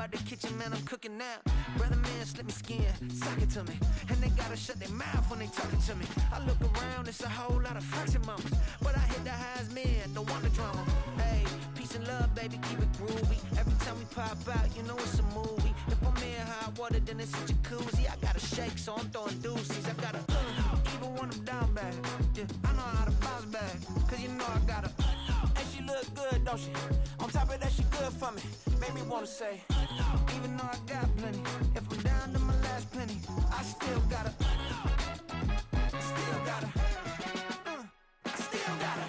about the kitchen, man, I'm cooking now. Brother man, slip me skin, suck it to me. And they gotta shut their mouth when they talking to me. I look around, it's a whole lot of fraction mamas. But I hit the highs, man, don't want the drama. Hey, peace and love, baby, keep it groovy. Every time we pop out, you know it's a movie. If I'm in hot water, then it's a jacuzzi. I gotta shake, so I'm throwing deuces. I gotta even when I'm down bad. Yeah, I know how to bounce back, cause you know I gotta and she look good, don't she? On top of that, she good for me. Made me wanna say, even though I got plenty, if I'm down to my last penny, I still gotta I still gotta I still gotta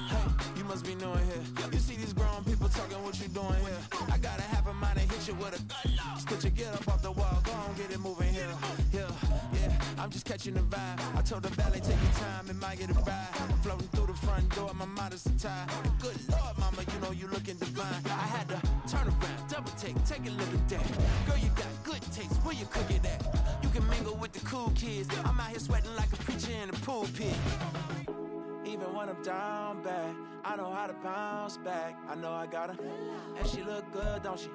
Hey, you must be knowing here. You see these grown people talking, what you doing here? I got a half a mind to hit you with a stitch you, get up off the wall, go on, get it moving here. Yeah, I'm just catching the vibe. I told the valet, take your time, it might get a ride. Floating through the front door, my mind is a tie. Good Lord, mama, you know you looking divine. I had to turn around, double take a look at that. Girl, you got good taste, where you cook it at? You can mingle with the cool kids. I'm out here sweating like a preacher in a pool pit. Even when I'm down bad, I know how to bounce back. I know I gotta, and she look good, don't she?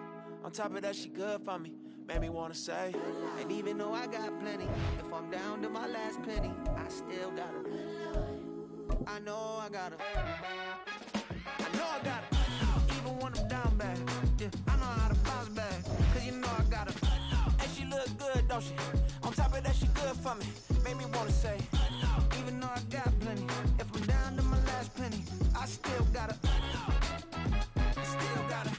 On top of that, she good for me. Made me wanna say, and even though I got plenty, if I'm down to my last penny, I still gotta. I know I gotta. I know I gotta. Even when I'm down bad, yeah, I know how to bounce back, cause you know I gotta. And she look good, don't she? On top of that, she good for me. Made me wanna say, even though I got plenty, if I'm down to my last penny, I still gotta. I still gotta.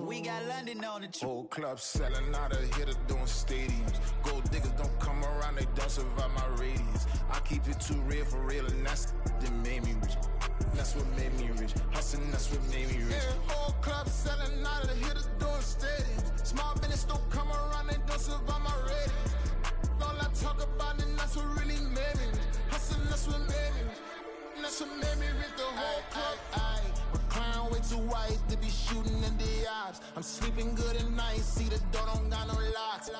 We got London on the Whole club selling out of hitter doing stadiums. Gold diggers don't come around, they don't survive my radius. I keep it too real for real, and that's that made me rich. That's what made me rich. Hustling, that's what made me rich. Yeah, whole club selling out of hitters doing stadiums. Small business don't come around, they don't survive my radius. All I talk about, and that's what really made me rich. Hustling, that's what made me rich. And that's what made me rich. The whole club. Clown way too white to be shooting in the eyes. I'm sleeping good at night, see the door don't got no locks.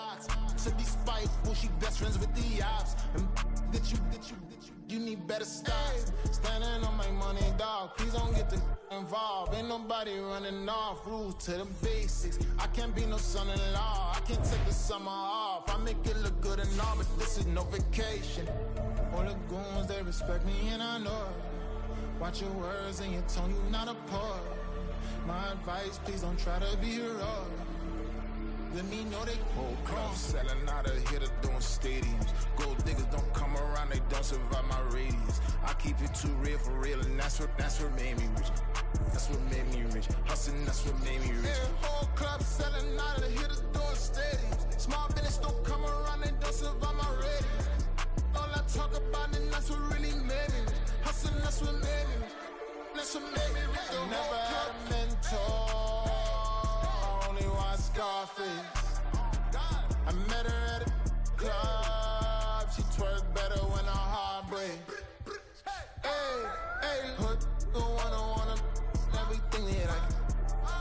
To be spiteful, she best friends with the ops. And you need better stop. Standing on my money, dog. Please don't get the involved. Ain't nobody running off. Rules to the basics. I can't be no son-in-law. I can't take the summer off. I make it look good and all, but this is no vacation. All the goons, they respect me and I know it. Watch your words and your tone, you not a poet. My advice, please don't try to be heroic. Let me know they whole club selling out of hitter doing stadiums. Gold diggers don't come around, they don't survive my radius. I keep it too real for real, and that's what made me rich. That's what made me rich. Hustling, that's what made me rich. Yeah, whole club selling out of hitters doing stadiums. Small business don't come around, they don't survive my radius. All I talk about, and that's what really made me rich. Hustling, that's what made me rich. That's what made me rich. I never had a mentor. I only watch Scarface. I met her at a club. She twerk better when her heart breaks. Hey, hood, the wanna everything that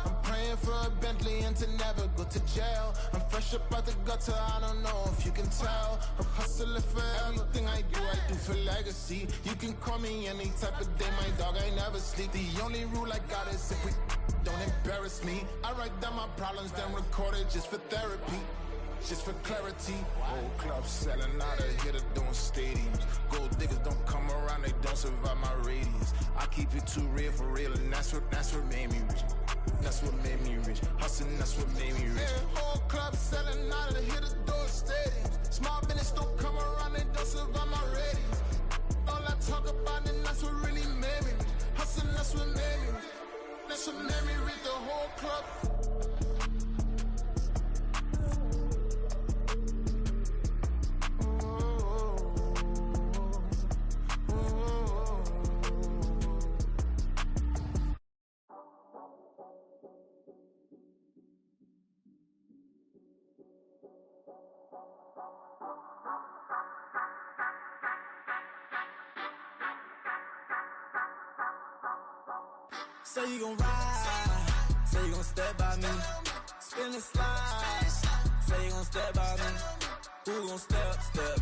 I'm praying for a Bentley and to never go to jail. I'm fresh up out the gutter, I don't know if you can tell. I'm hustling for everything I do for legacy. You can call me any type of day, my dog, I never sleep. The only rule I got is if we don't embarrass me. I write down my problems, then record it just for therapy. Just for clarity. Whole club selling out of hitter doing stadiums. Gold diggers don't come around, they don't survive my radius. I keep it too real for real, and that's what made me rich. That's what made me rich. Hustling, that's what made me rich. Yeah, whole club selling out of the hitters doing stadiums. Small business don't come around, they don't survive my radius. All I talk about, and that's what really made me rich. Hustling, that's what made me rich. That's what made me rich. The whole club. Say you gon' ride, say you gon' step by me. Spin and slide, say you gon' step by me. Who gon' step by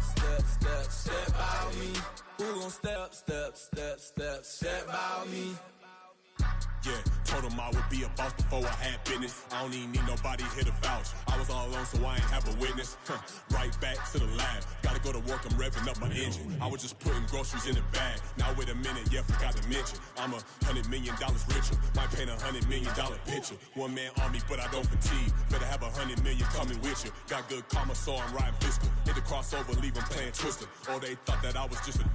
me? Who gon' step by me? Yeah, told him I would be a boss before I had business. I don't even need nobody here to vouch. I was all alone, so I ain't have a witness. Right back to the lab. Gotta go to work, I'm revving up my engine. I was just putting groceries in the bag. Now wait a minute, yeah, forgot to mention. I'm $100 million richer. Might paint $100 million picture. One man army, but I don't fatigue. Better have 100 million coming with you. Got good karma, so I'm riding fiscal. Hit the crossover, leave them playing Twister. Or they thought that I was just a...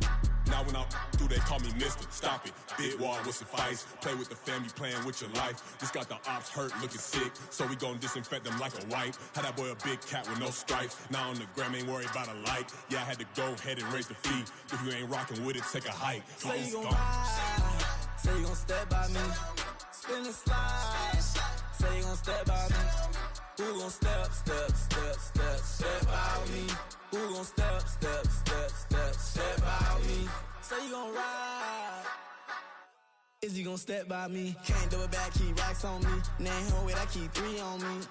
Now when I do, they call me Mister. Stop it. Big wall with suffice. Play with the family, playing with your life. Just got the ops hurt, looking sick. So we gon' disinfect them like a wipe. Had that boy a big cat with no stripes. Now on the gram, ain't worried about a light. Yeah, I had to go ahead and raise the fee. If you ain't rocking with it, take a hike. Say you gon' ride, say you gon' step by me. Spin and slide, say you gon' step by me. Who gon' step by me? Who gon' step by me? Say you gon' ride. Is he gon' step by me? Can't do it back, keep racks on me. Name home with I keep 3 on me.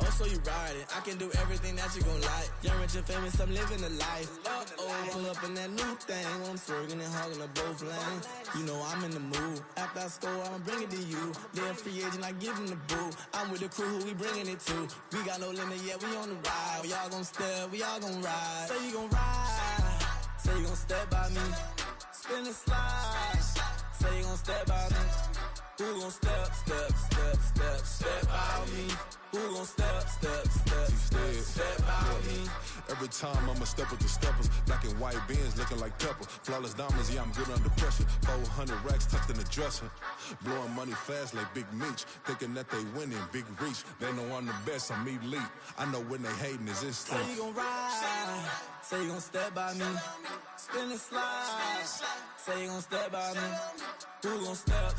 Oh, so you riding. I can do everything that you gon' like. Young, rich, and famous, I'm living the life. Uh-oh, pull up in that new thing. When I'm swerving and hogging up both lanes. You know I'm in the mood. After I score, I'ma bring it to you. They're a free agent, I give them the boo. I'm with the crew, who we bringing it to. We got no limit, yeah, we on the ride. We all gon' step, we all gon' ride. Say you gon' ride, say you gon' step by me. Spin and slide, say you gon' step by me. Who gon' step by me? Who gon' step by me? Every time I'ma step with the steppers. Black and white beans looking like pepper. Flawless diamonds, yeah, I'm good under pressure. 400 racks tucked in the dresser. Blowing money fast like Big Meech. Thinking that they winning, big reach. They know I'm the best, I'm elite. I know when they hating is instinct. Say you gon' ride, say you gon' step by me. Spin and slide, say you gon' step by me. Who gon' step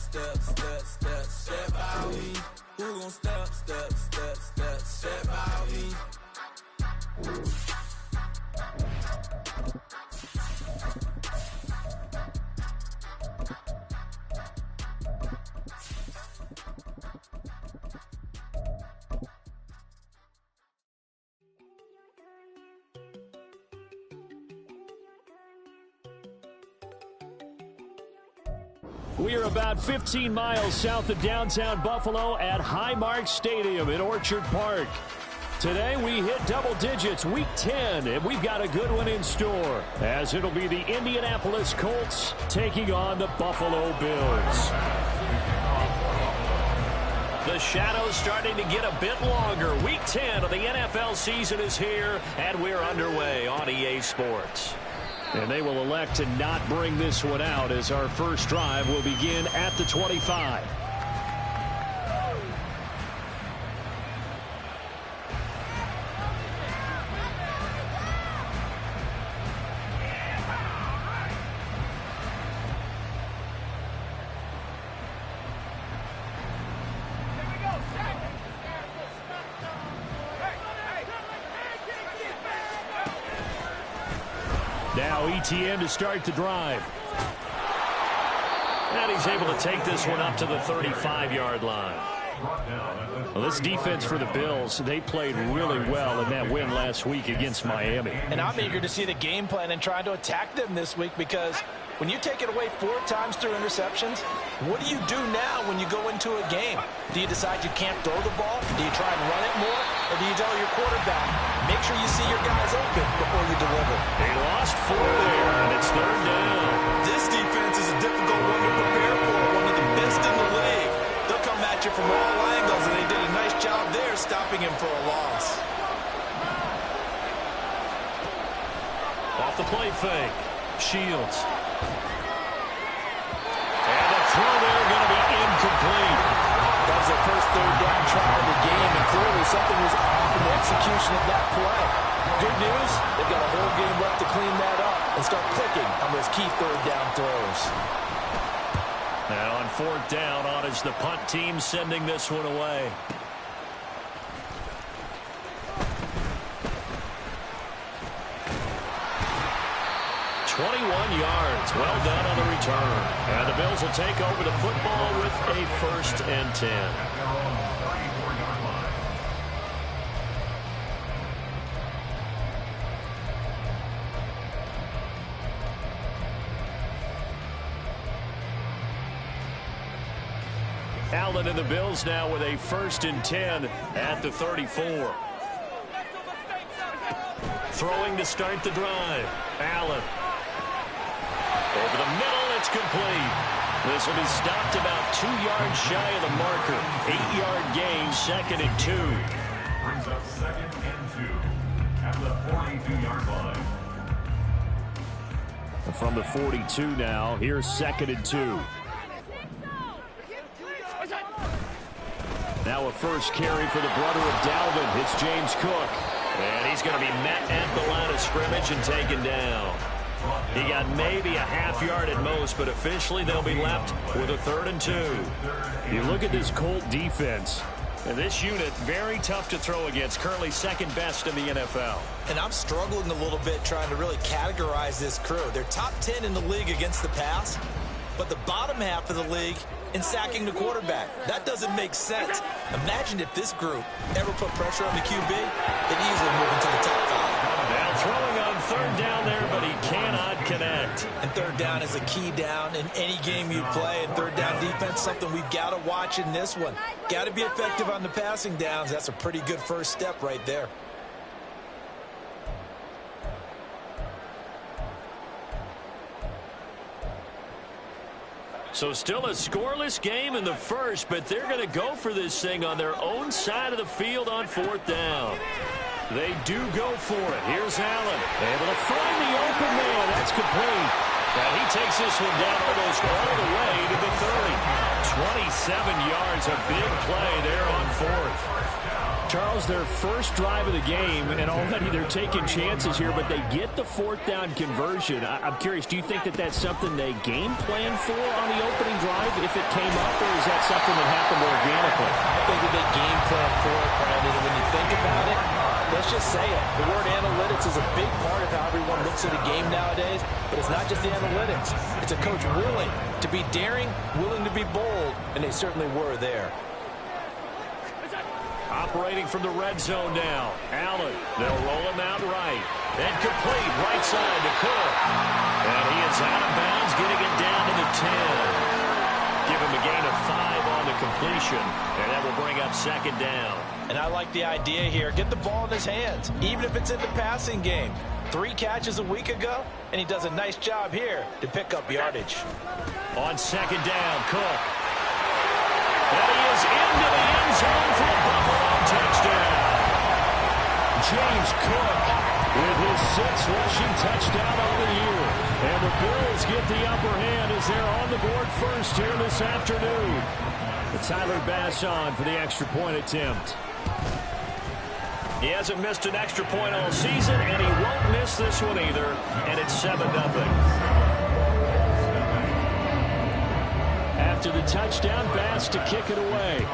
by me? Who gon' step by me? We are about 15 miles south of downtown Buffalo at Highmark Stadium in Orchard Park. Today we hit double digits, week 10, and we've got a good one in store, as it'll be the Indianapolis Colts taking on the Buffalo Bills. The shadow's starting to get a bit longer. Week 10 of the NFL season is here, and we're underway on EA Sports. And they will elect to not bring this one out, as our first drive will begin at the 25. Now ETN to start the drive. And he's able to take this one up to the 35-yard line. Well, this defense for the Bills, they played really well in that win last week against Miami. And I'm eager to see the game plan and try to attack them this week, because when you take it away 4 times through interceptions, what do you do now when you go into a game? Do you decide you can't throw the ball? Do you try and run it more? Or do you tell your quarterback, make sure you see your guys open before you deliver? They lost 4 there, and it's 3rd down. This defense is a difficult one to prepare for, one of the best in the league. They'll come at you from all angles, and they did a nice job there stopping him for a loss. Off the play fake. Shields. And the throw there going to be incomplete. That was their first 3rd down try of the game, and clearly something was off in the execution of that play. Good news, they've got a whole game left to clean that up and start clicking on those key 3rd down throws. Now on 4th down, on is the punt team sending this one away. 21 yards. Well done on the return. And the Bills will take over the football with a 1st and 10. Allen and the Bills now with a 1st and 10 at the 34. Throwing to start the drive. Allen. Over the middle, it's complete. This will be stopped about 2 yards shy of the marker. 8-yard gain, 2nd and 2. Brings up 2nd and 2 at the 42-yard line. From the 42 now, here's 2nd and 2. Now a first carry for the brother of Dalvin. It's James Cook. And he's going to be met at the line of scrimmage and taken down. He got maybe a half yard at most, but officially they'll be left with a 3rd and 2. You look at this Colt defense. And this unit, very tough to throw against. Currently 2nd best in the NFL. And I'm struggling a little bit trying to really categorize this crew. They're top 10 in the league against the pass, but the bottom half of the league in sacking the quarterback. That doesn't make sense. Imagine if this group ever put pressure on the QB, they'd easily move into the top 5. Now throwing on 3rd down there, but he cannot connect. And 3rd down is a key down in any game you play. And 3rd down defense, something we've got to watch in this one. Got to be effective on the passing downs. That's a pretty good first step right there. So still a scoreless game in the first, but they're going to go for this thing on their own side of the field on 4th down. They do go for it. Here's Allen. Able to find the open man. That's complete. And he takes this one down almost all the way to the 30. 27 yards, a big play there on 4th. Charles, their first drive of the game, and already they're taking chances here, but they get the 4th down conversion. I'm curious, do you think that that's something they game plan for on the opening drive if it came up, or is that something that happened organically? I think that they game plan for it, Brandon, and when you think about it, let's just say it. The word analytics is a big part of how everyone looks at a game nowadays, but it's not just the analytics. It's a coach willing to be daring, willing to be bold, and they certainly were there. Operating from the red zone now. Allen, they'll roll him out right. And complete, right side to Cook. And he is out of bounds, getting it down to the 10. Give him a gain of 5 on the completion, and that will bring up 2nd down. And I like the idea here. Get the ball in his hands, even if it's in the passing game. 3 catches a week ago, and he does a nice job here to pick up yardage. On 2nd down, Cook. And he is into the end zone for a Buffalo touchdown. James Cook with his 6th rushing touchdown on the year. And the Bills get the upper hand as they're on the board first here this afternoon. Tyler Bass on for the extra point attempt. He hasn't missed an extra point all season, and he won't miss this one either. And it's 7-0. After the touchdown, Bass to kick it away.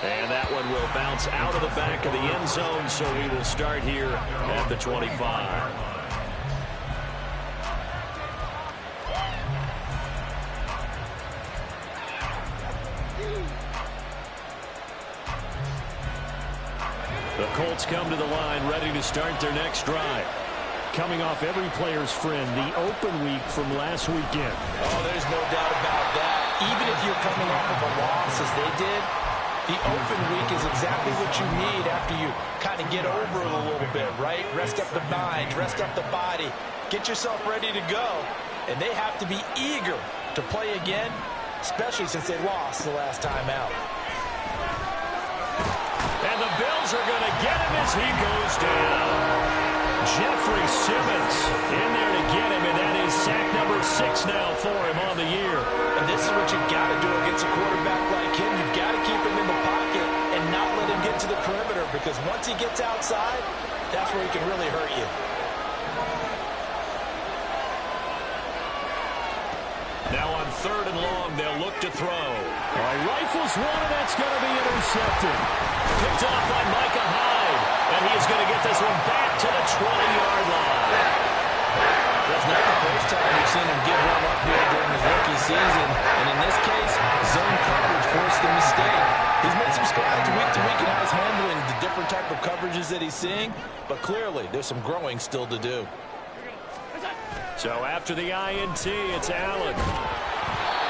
And that one will bounce out of the back of the end zone, so we will start here at the 25. The Colts come to the line, ready to start their next drive. Coming off every player's friend, the open week from last weekend. Oh, there's no doubt about that. Even if you're coming off of a loss as they did, the open week is exactly what you need after you kind of get over it a little bit, right? Rest up the mind, rest up the body, get yourself ready to go. And they have to be eager to play again, especially since they lost the last time out. And the Bills are going to get him as he goes down. Jeffrey Simmons in there to get him, and that is sack number 6 now for him on the year. And this is what you've got to do against a quarterback like him. You've got to keep him in the pocket and not let him get to the perimeter, because once he gets outside, that's where he can really hurt you. Now on 3rd and long, they'll look to throw. All right, rifles one, and that's going to be intercepted. Picked off by Micah Hyde. wide. And he is going to get this one back to the 20-yard line. That's not the first time we've seen him give one up here during his rookie season. And in this case, zone coverage forced the mistake. He's made some strides week to week in how he's handling the different type of coverages that he's seeing. But clearly, there's some growing still to do. So after the INT, it's Allen.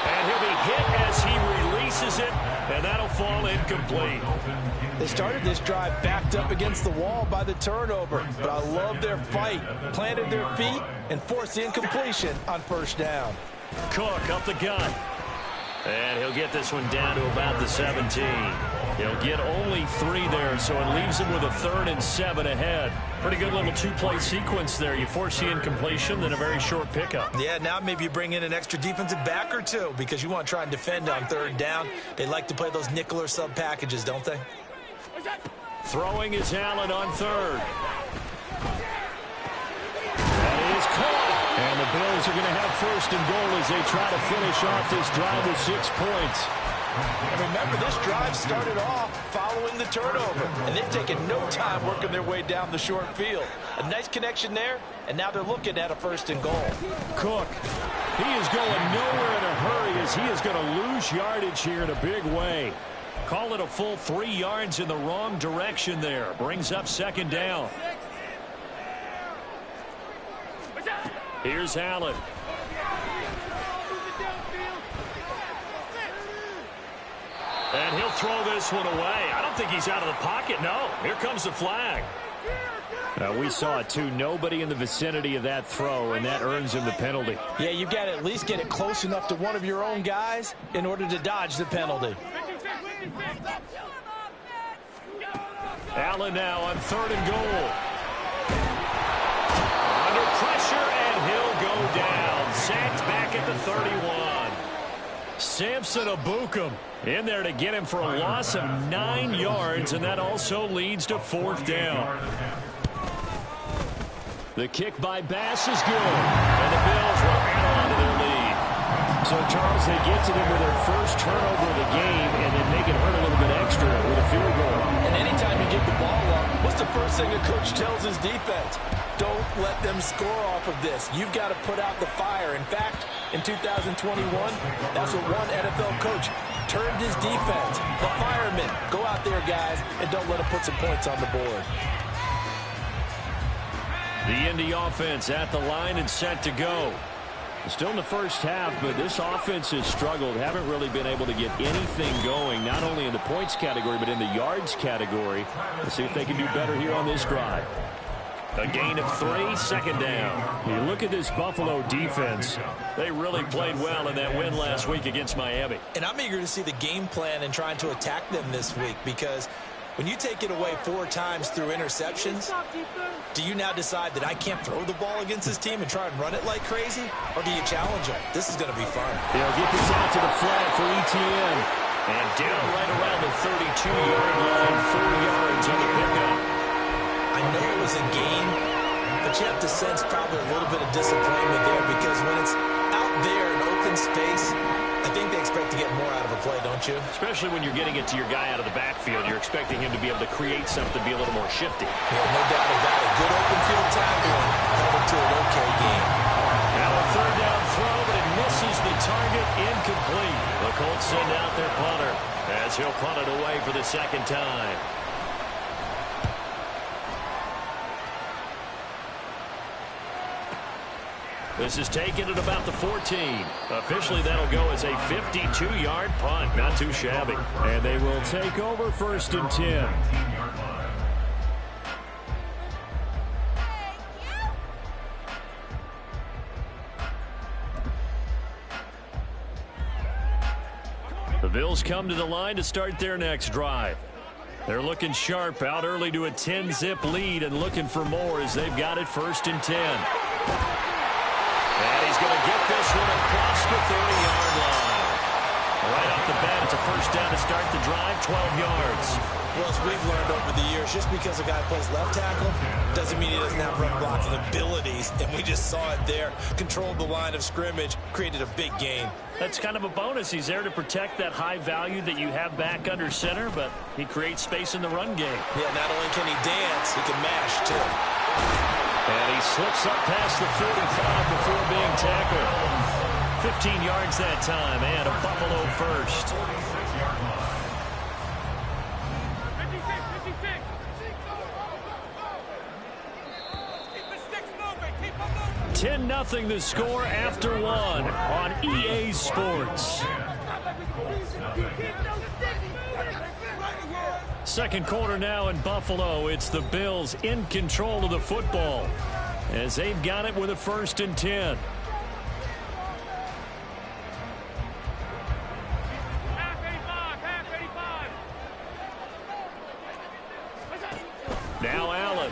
And he'll be hit as he releases it, and that'll fall incomplete. They started this drive backed up against the wall by the turnover, but I love their fight. Planted their feet and forced the incompletion on first down. Cook up the gut. And he'll get this one down to about the 17. He'll get only 3 there, so it leaves him with a 3rd and 7 ahead. Pretty good little 2-play sequence there. You force the incompletion, then a very short pickup. Yeah, now maybe you bring in an extra defensive back or two because you want to try and defend on 3rd down. They like to play those nickel or sub packages, don't they? Throwing is Allen on 3rd. That is caught. And the Bills are going to have 1st and goal as they try to finish off this drive with 6 points. And remember, this drive started off following the turnover, and they've taken no time working their way down the short field. A nice connection there, and now they're looking at a 1st and goal. Cook, he is going nowhere in a hurry as he is going to lose yardage here in a big way. Call it a full 3 yards in the wrong direction there. Brings up 2nd down. Here's Allen. And he'll throw this one away. I don't think he's out of the pocket. No, here comes the flag. We saw it, too. Nobody in the vicinity of that throw, and that earns him the penalty. Yeah, you've got to at least get it close enough to one of your own guys in order to dodge the penalty. Allen now on 3rd and goal. Under pressure, and he'll go down. Sacked back at the 31. Samson Abukum in there to get him for a loss of 9 yards, and that also leads to 4th down. The kick by Bass is good, and the Bills will add on to their lead. So, Charles, they get to them with their first turnover of the game and then make it hurt a little bit extra with a field goal. And anytime you give the ball up, what's the first thing a coach tells his defense? Don't let them score off of this. You've got to put out the fire. In fact, in 2021, that's what one NFL coach turned his defense. The firemen. Go out there, guys, and don't let them put some points on the board. The Indy offense at the line and set to go. Still in the first half, but this offense has struggled. Haven't really been able to get anything going, not only in the points category, but in the yards category. Let's see if they can do better here on this drive. A gain of 3, 2nd down. You look at this Buffalo defense. They really played well in that win last week against Miami. And I'm eager to see the game plan and trying to attack them this week because when you take it away 4 times through interceptions, do you now decide that I can't throw the ball against this team and try and run it like crazy? Or do you challenge them? This is going to be fun. They'll get this out to the flag for ETN. And down right around the 32-yard line, 4 yards on the pickup. I know it was a gain, but you have to sense probably a little bit of disappointment there because when it's out there in open space, I think they expect to get more out of a play, don't you? Especially when you're getting it to your guy out of the backfield. You're expecting him to be able to create something, be a little more shifty. Yeah, no doubt about it. Good open field tackling held it to an okay game. Now a 3rd down throw, but it misses the target, incomplete. The Colts send out their punter as he'll punt it away for the 2nd time. This is taken at about the 14. Officially, that'll go as a 52-yard punt. Not too shabby. And they will take over 1st and 10. The Bills come to the line to start their next drive. They're looking sharp, out early to a 10-zip lead and looking for more as they've got it 1st and 10. And he's going to get this one across the 30-yard line. Right off the bat, it's a first down to start the drive, 12 yards. Well, as we've learned over the years, just because a guy plays left tackle doesn't mean he doesn't have run blocking abilities. And we just saw it there. Controlled the line of scrimmage, created a big gain. That's kind of a bonus. He's there to protect that high value that you have back under center, but he creates space in the run game. Yeah, not only can he dance, he can mash, too. And he slips up past the 45 before being tackled. 15 yards that time, and a Buffalo first. 10-0 the score after one on EA Sports. Second quarter now in Buffalo. It's the Bills in control of the football as they've got it with a 1st and 10. Now Allen.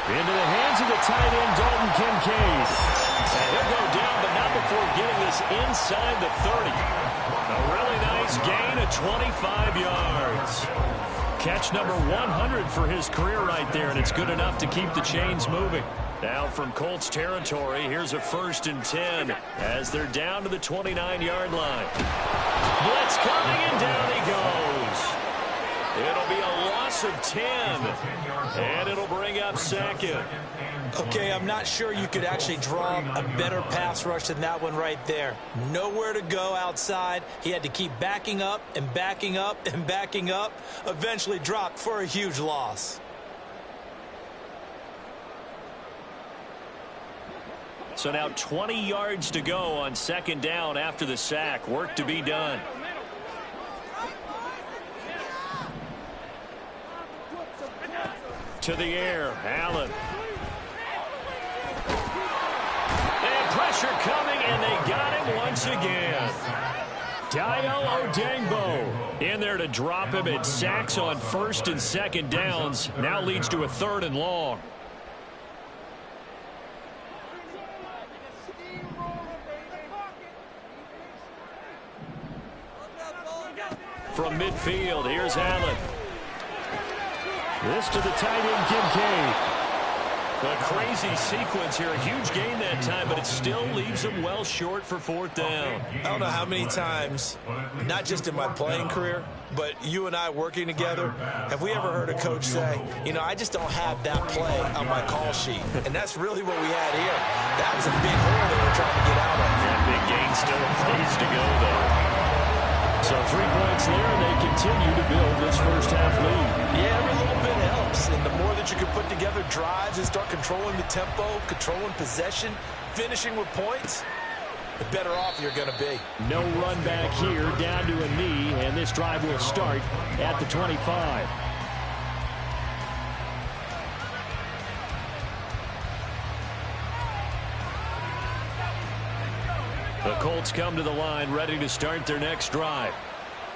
Into the hands of the tight end, Dalton Kincaid. And he'll go down, but not before getting this inside the 30. A really nice gain of 25 yards. Catch number 100 for his career right there, and it's good enough to keep the chains moving. Now from Colts territory, here's a 1st and 10 as they're down to the 29-yard line. Blitz coming, and down he goes. It'll be a loss of 10, and it'll bring up 2nd. Okay, I'm not sure you could actually draw a better pass rush than that one right there. Nowhere to go outside. He had to keep backing up and backing up and backing up. Eventually dropped for a huge loss. So now 20 yards to go on 2nd down after the sack. Work to be done. To the air, Allen. And pressure coming, and they got him once again. Dayo Odeyingbo in there to drop him. It sacks on 1st and 2nd downs. Now leads to a 3rd and long. From midfield, here's Allen. This to the tight end, Kincaid. A crazy sequence here. A huge gain that time, but it still leaves him well short for 4th down. I don't know how many times, not just in my playing career, but you and I working together, have we ever heard a coach say, you know, I just don't have that play on my call sheet. And that's really what we had here. That was a big hole they were trying to get out of. That big gain still needs to go, though. So 3 points there, and they continue to build this 1st half lead. Yeah, every little bit helps. And the more that you can put together drives and start controlling the tempo, controlling possession, finishing with points, the better off you're going to be. No run back here, down to a knee, and this drive will start at the 25. The Colts come to the line ready to start their next drive.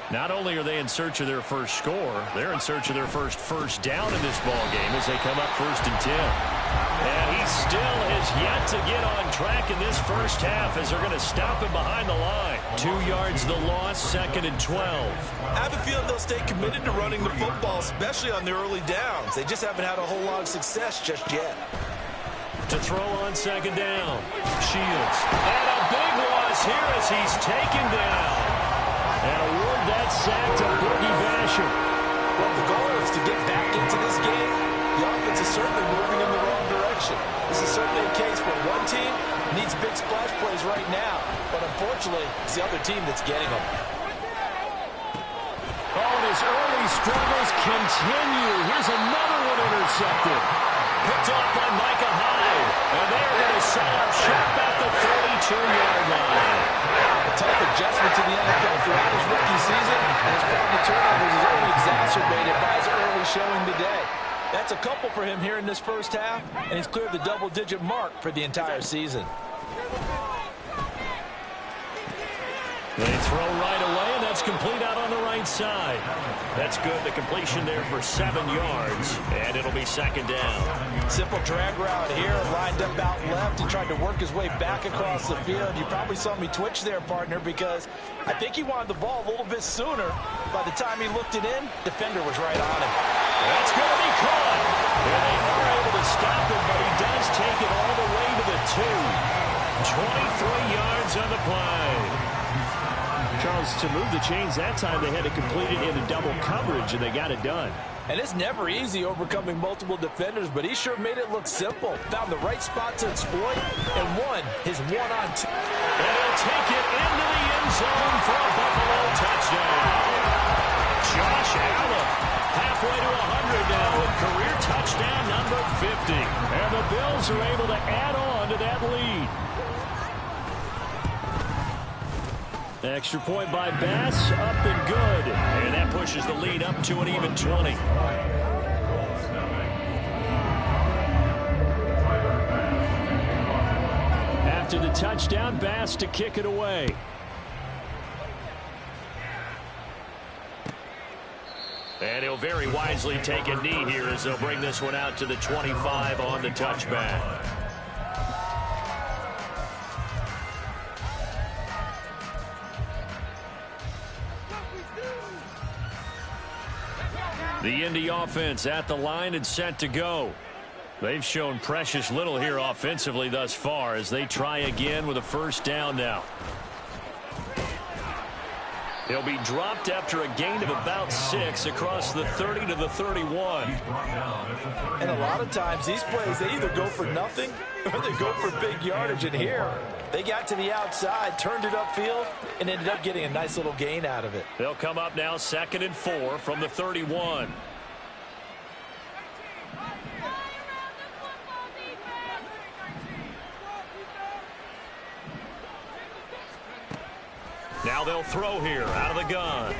Not only are they in search of their first score, they're in search of their first down in this ball game as they come up 1st and 10. And he still has yet to get on track in this 1st half as they're going to stop him behind the line. 2 yards the loss, 2nd and 12. I have a feeling they'll stay committed to running the football, especially on the early downs. They just haven't had a whole lot of success just yet. To throw on 2nd down. Shields. And a big loss here as he's taken down. And award that sack to Boogie Basham. Well, the goal is to get back into this game. The offense is certainly moving in the wrong direction. This is certainly a case where one team needs big splash plays right now. But unfortunately, it's the other team that's getting them. Oh, and his early struggles continue. Here's another one intercepted. Picked off by Micah Hyde. And they're going to set up shop at the 32-yard line. A tough adjustment to the NFL throughout his rookie season, and his problem with turnovers is only exacerbated by his early showing today. That's a couple for him here in this 1st half, and he's cleared the double-digit mark for the entire season. They throw right away, and that's complete out on the right inside. That's good. The completion there for 7 yards, and it'll be second down. Simple drag route here, lined up out left and tried to work his way back across the field. You probably saw me twitch there, partner, because I think he wanted the ball a little bit sooner. By the time he looked it in, defender was right on him. That's going to be caught. And they are able to stop him, but he does take it all the way to the 2. 23 yards on the play. Charles, to move the chains that time, they had to complete it in a double coverage, and they got it done. And it's never easy overcoming multiple defenders, but he sure made it look simple. Found the right spot to exploit and won his 1-on-2. And he'll take it into the end zone for a Buffalo touchdown. Josh Allen, halfway to 100 now with career touchdown number 50. And the Bills are able to add on to that lead. Extra point by Bass, up and good. And that pushes the lead up to an even 20. After the touchdown, Bass to kick it away. And he'll very wisely take a knee here as they'll bring this one out to the 25 on the touchback. The Indy offense at the line and set to go. They've shown precious little here offensively thus far as they try again with a first down now. He'll be dropped after a gain of about 6 across the 30 to the 31. And a lot of times these plays, they either go for nothing or they go for big yardage. And here, they got to the outside, turned it upfield, and ended up getting a nice little gain out of it. They'll come up now 2nd and 4 from the 31. Now they'll throw here out of the gun.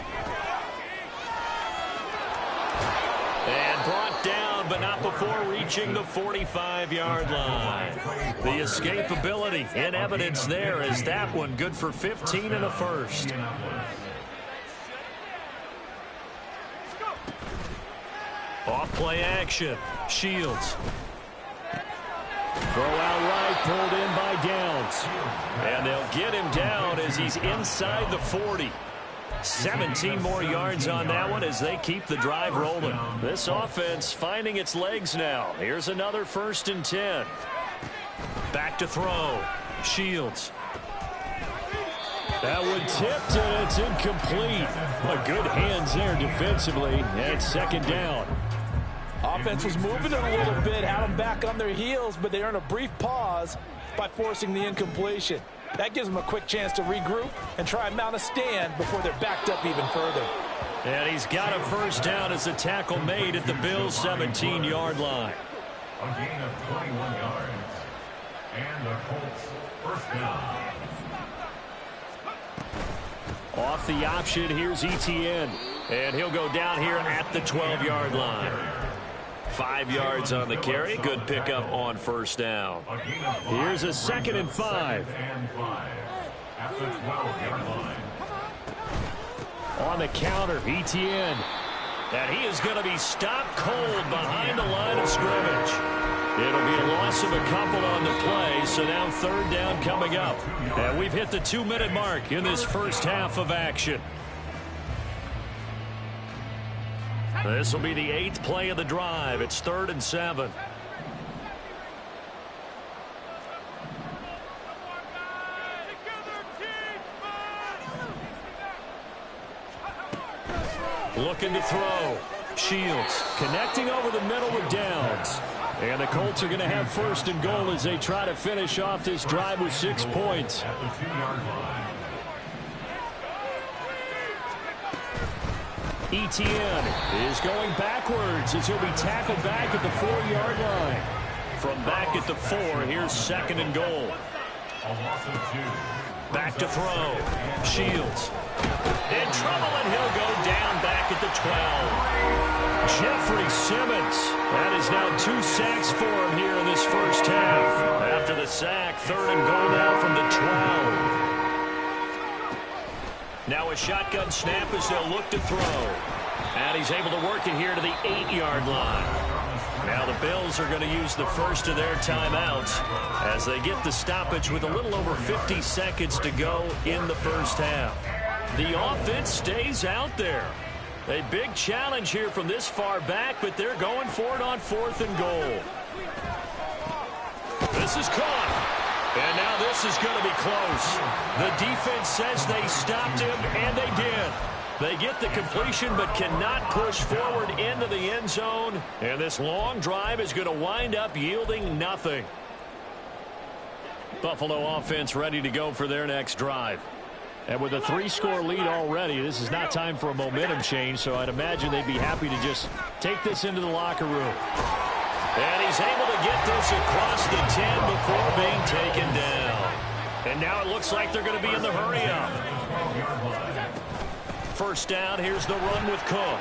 And brought down, but not before reaching the 45-yard line. The escapability in evidence there as that one good for 15 and a first. Off play action. Shields. Throw out right, pulled in by Downs. And they'll get him down as he's inside the 40. 17 more yards on that one as they keep the drive rolling. This offense finding its legs now. Here's another 1st and 10. Back to throw. Shields. That one tipped and it's incomplete. Good hands there defensively at 2nd down. Offense was moving it a little bit, had them back on their heels, but they earn a brief pause by forcing the incompletion. That gives them a quick chance to regroup and try and mount a stand before they're backed up even further. And he's got a first down as the tackle made at the Bills' 17-yard line. A gain of 21 yards. And the Colts first down. Off the option, here's Etienne. And he'll go down here at the 12-yard line. 5 yards on the carry. Good pickup on first down. Here's a 2nd and 5. At the 12-yard line. On the counter, Etienne. And he is going to be stopped cold behind the line of scrimmage. It'll be a loss of a couple on the play, so now 3rd down coming up. And we've hit the 2-minute mark in this first half of action. This will be the 8th play of the drive. It's 3rd and 7. Looking to throw. Shields connecting over the middle with Downs. And the Colts are going to have 1st and goal as they try to finish off this drive with 6 points. At the 2-yard line. Etienne is going backwards as he'll be tackled back at the 4-yard line. From back at the 4, here's 2nd and goal. A loss of 2. Back to throw. Shields. In trouble, and he'll go down back at the 12. Jeffrey Simmons. That is now 2 sacks for him here in this first half. After the sack, 3rd and goal now from the 12. Now a shotgun snap as they'll look to throw. And he's able to work it here to the 8-yard line. Now the Bills are going to use the first of their timeouts as they get the stoppage with a little over 50 seconds to go in the first half. The offense stays out there. A big challenge here from this far back, but they're going for it on 4th and goal. This is caught. And now this is going to be close. The defense says they stopped him, and they did. They get the completion but cannot push forward into the end zone. And this long drive is going to wind up yielding nothing. Buffalo offense ready to go for their next drive. And with a 3-score lead already, this is not time for a momentum change, so I'd imagine they'd be happy to just take this into the locker room. And he's able to get this across the 10 before being taken down. And now it looks like they're going to be in the hurry-up. First down, here's the run with Cook.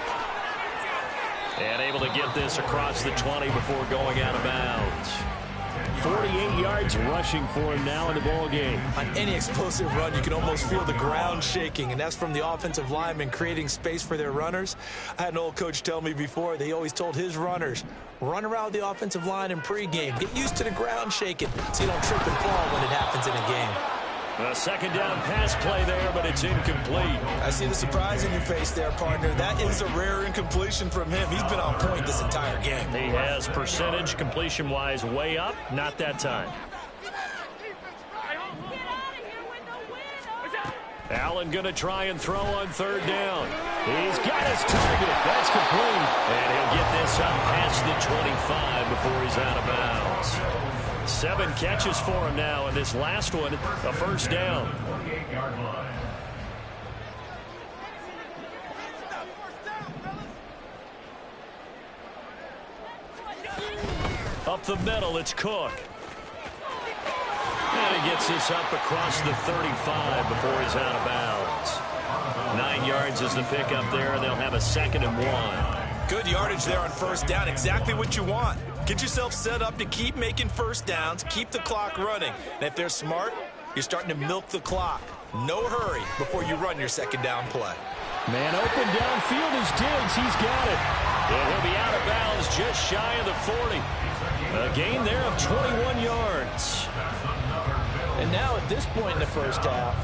And able to get this across the 20 before going out of bounds. 48 yards rushing for him now in the ball game. On any explosive run, you can almost feel the ground shaking, and that's from the offensive linemen creating space for their runners. I had an old coach tell me before, they always told his runners, run around the offensive line in pregame. Get used to the ground shaking so you don't trip and fall when it happens in a game. A second down pass play there, but it's incomplete. I see the surprise in your face there, partner. That is a rare incompletion from him. He's been on point this entire game. He has percentage completion-wise way up. Not that time. Allen going to try and throw on 3rd down. He's got his target. That's complete. And he'll get this up past the 25 before he's out of bounds. 7 catches for him now, and this last one, a first down. Up the middle, it's Cook. And he gets this up across the 35 before he's out of bounds. 9 yards is the pickup there, and they'll have a 2nd and 1. Good yardage there on first down. Exactly what you want. Get yourself set up to keep making first downs, keep the clock running. And if they're smart, you're starting to milk the clock. No hurry before you run your second down play. Man open downfield is Diggs. He's got it. And he'll be out of bounds just shy of the 40. A gain there of 21 yards. And now at this point in the first half,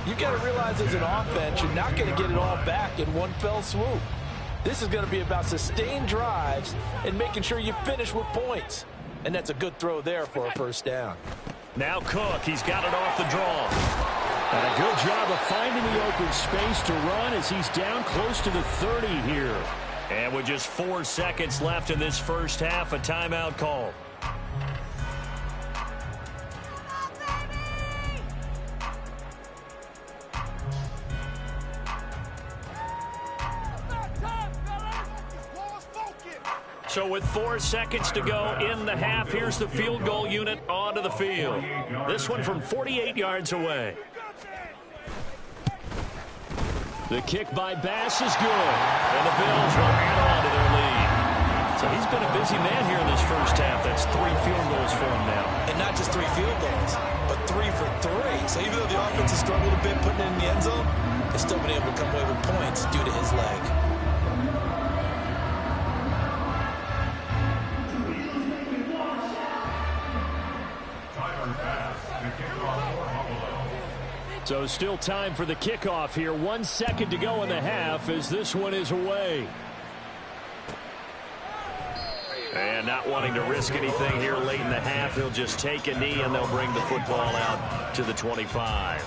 you've got to realize as an offense, you're not going to get it all back in one fell swoop. This is going to be about sustained drives and making sure you finish with points. And that's a good throw there for a first down. Now Cook, he's got it off the draw. And a good job of finding the open space to run as he's down close to the 30 here. And with just 4 seconds left in this first half, a timeout call. So with 4 seconds to go in the half, here's the field goal unit onto the field. This one from 48 yards away. The kick by Bass is good. And the Bills will add on to their lead. So he's been a busy man here in this first half. That's 3 field goals for him now. And not just 3 field goals, but 3 for 3. So even though the offense has struggled a bit putting it in the end zone, they've still been able to come away with points due to his leg. So still time for the kickoff here. 1 second to go in the half as this one is away. And not wanting to risk anything here late in the half, he'll just take a knee and they'll bring the football out to the 25.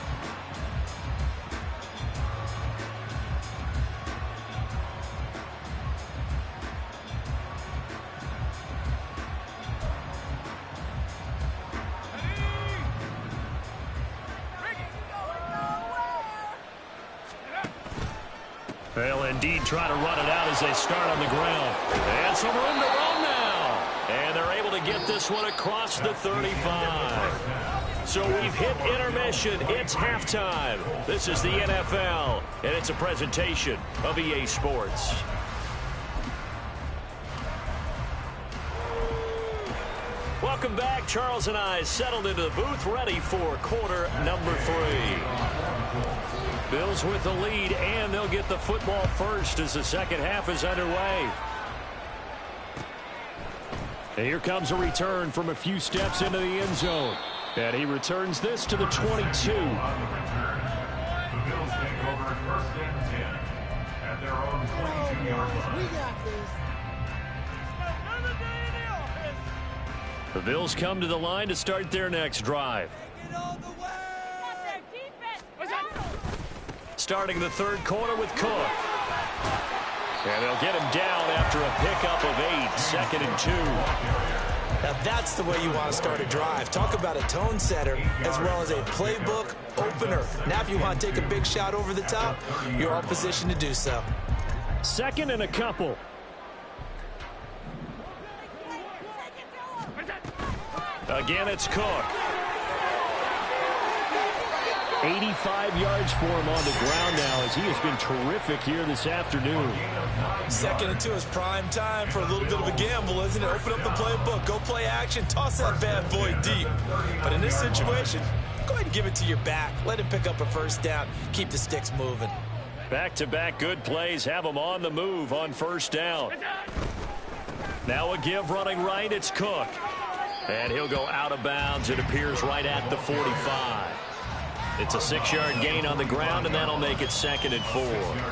They'll indeed try to run it out as they start on the ground. And some room to run now. And they're able to get this one across the 35. So we've hit intermission. It's halftime. This is the NFL, and it's a presentation of EA Sports. Welcome back. Charles and I settled into the booth, ready for quarter number 3. Bills with the lead, and they'll get the football first as the second half is underway. And here comes a return from a few steps into the end zone. And he returns this to the 22. On the return, the Bills take over first and 10 at their own 22-yard line. We got this. The Bills come to the line to start their next drive. Starting the third quarter with Cook. And they'll get him down after a pickup of 8, second and 2. Now that's the way you want to start a drive. Talk about a tone setter as well as a playbook opener. Now if you want to take a big shot over the top, you're all positioned to do so. Second and a couple. Again, it's Cook. 85 yards for him on the ground now as he has been terrific here this afternoon. Second and 2 is prime time for a little bit of a gamble, isn't it? Open up the playbook, go play action, toss that bad boy deep. But in this situation, go ahead and give it to your back. Let him pick up a first down. Keep the sticks moving. Back-to-back good plays have him on the move on first down. Now a give running right, it's Cook. And he'll go out of bounds. It appears right at the 45. It's a 6-yard gain on the ground, and that'll make it second and 4.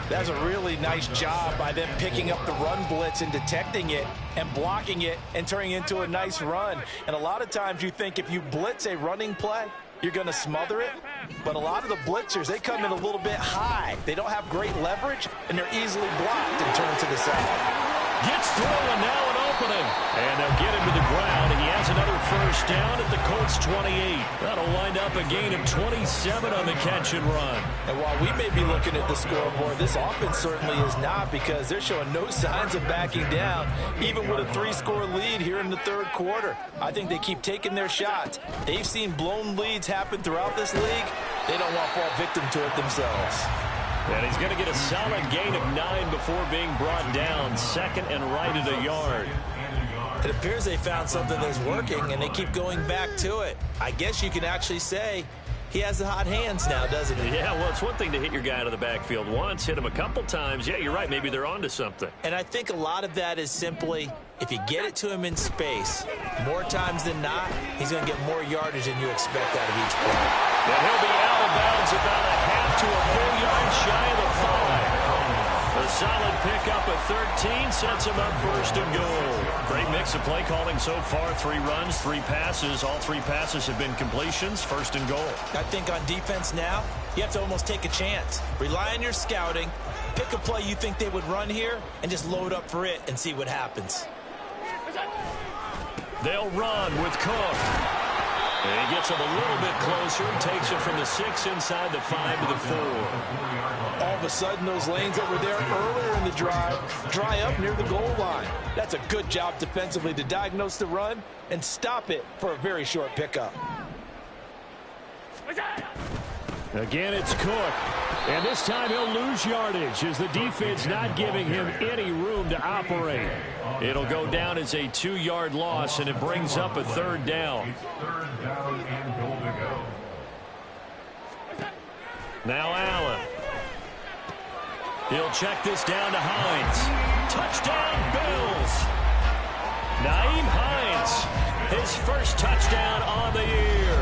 That's a really nice job by them picking up the run blitz and detecting it and blocking it and turning it into a nice run. And a lot of times you think if you blitz a running play, you're going to smother it. But a lot of the blitzers, they come in a little bit high. They don't have great leverage, and they're easily blocked and turned to the side. Gets through, and now an opening. And they'll get him to the ground. He has another first down at the Colts 28. That'll wind up a gain of 27 on the catch and run. And while we may be looking at the scoreboard, this offense certainly is not, because they're showing no signs of backing down, even with a 3-score lead here in the third quarter. I think they keep taking their shots. They've seen blown leads happen throughout this league. They don't want to fall victim to it themselves. And he's going to get a solid gain of 9 before being brought down. Second and right at a yard. It appears they found something that's working, and they keep going back to it. I guess you can actually say he has the hot hands now, doesn't he? Yeah, well, it's one thing to hit your guy out of the backfield once, hit him a couple times. Yeah, you're right. Maybe they're onto something. And I think a lot of that is simply, if you get it to him in space, more times than not, he's going to get more yardage than you expect out of each play. And he'll be out of bounds about a half to a full yard shy of the 5. A solid pickup of 13 sets him up first and goal. Great mix of play calling so far. 3 runs, 3 passes. All 3 passes have been completions. First and goal. I think on defense now, you have to almost take a chance. Rely on your scouting. Pick a play you think they would run here and just load up for it and see what happens. They'll run with Cook. And he gets him a little bit closer. Takes it from the 6 inside the 5 to the 4. All of a sudden, those lanes that were there earlier in the drive dry up near the goal line. That's a good job defensively to diagnose the run and stop it for a very short pickup. Again, it's Cook. And this time he'll lose yardage as the defense not giving him any room to operate. It'll go down as a 2-yard loss, and it brings up a third down. Third down and goal to go. Now Allen. He'll check this down to Hines. Touchdown, Bills. Naeem Hines, his first touchdown on the year.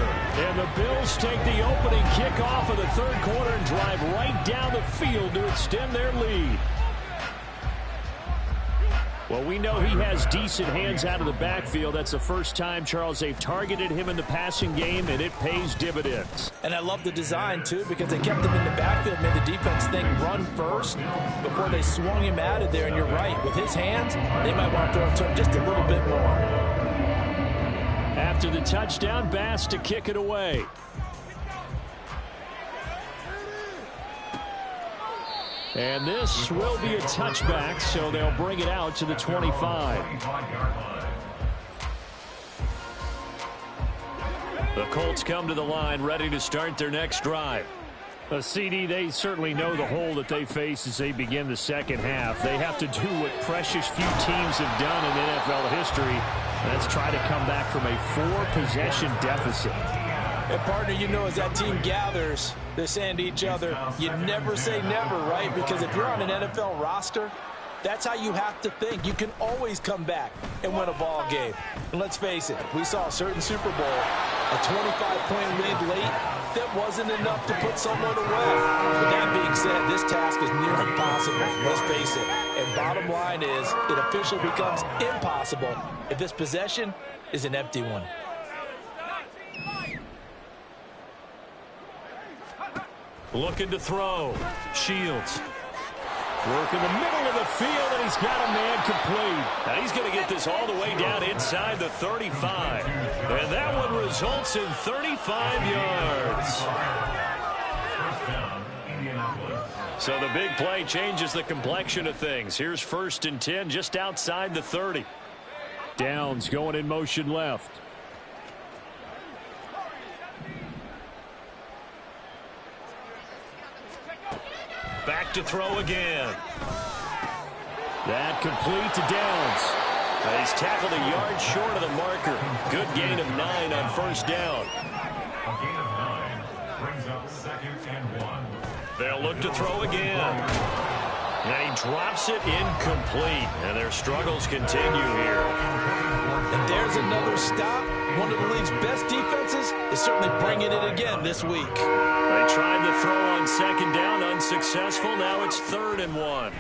And the Bills take the opening kickoff of the third quarter and drive right down the field to extend their lead. Well, we know he has decent hands out of the backfield. That's the first time, Charles, they've targeted him in the passing game, and it pays dividends. And I love the design, too, because they kept him in the backfield, made the defense think run first before they swung him out of there. And you're right, with his hands, they might want to throw it to him just a little bit more. After the touchdown, Bass to kick it away. And this will be a touchback, so they'll bring it out to the 25. The Colts come to the line, ready to start their next drive. CD, they certainly know the hole that they face as they begin the second half. They have to do what precious few teams have done in NFL history. That's try to come back from a 4-possession deficit. And partner, you know, as that team gathers, they're saying to each other, you never say never, right? Because if you're on an NFL roster, that's how you have to think. You can always come back and win a ball game. And let's face it, we saw a certain Super Bowl, a 25-point lead late, that wasn't enough to put someone away. With that being said, this task is near impossible. Let's face it. And bottom line is, it officially becomes impossible if this possession is an empty one. Looking to throw. Shields. Work in the middle of the field, and he's got a man complete. Now he's going to get this all the way down inside the 35. And that one results in 35 yards. So the big play changes the complexion of things. Here's 1st and 10 just outside the 30. Downs going in motion left. Back to throw again. That complete to Downs. He's tackled a yard short of the marker. Good gain of 9 on 1st down. A gain of 9 brings up 2nd and 1. They'll look to throw again. And he drops it incomplete. And their struggles continue here. And there's another stop. One of the league's best defenses is certainly bringing it again this week. They tried the throw on 2nd down, unsuccessful. Now it's 3rd and 1.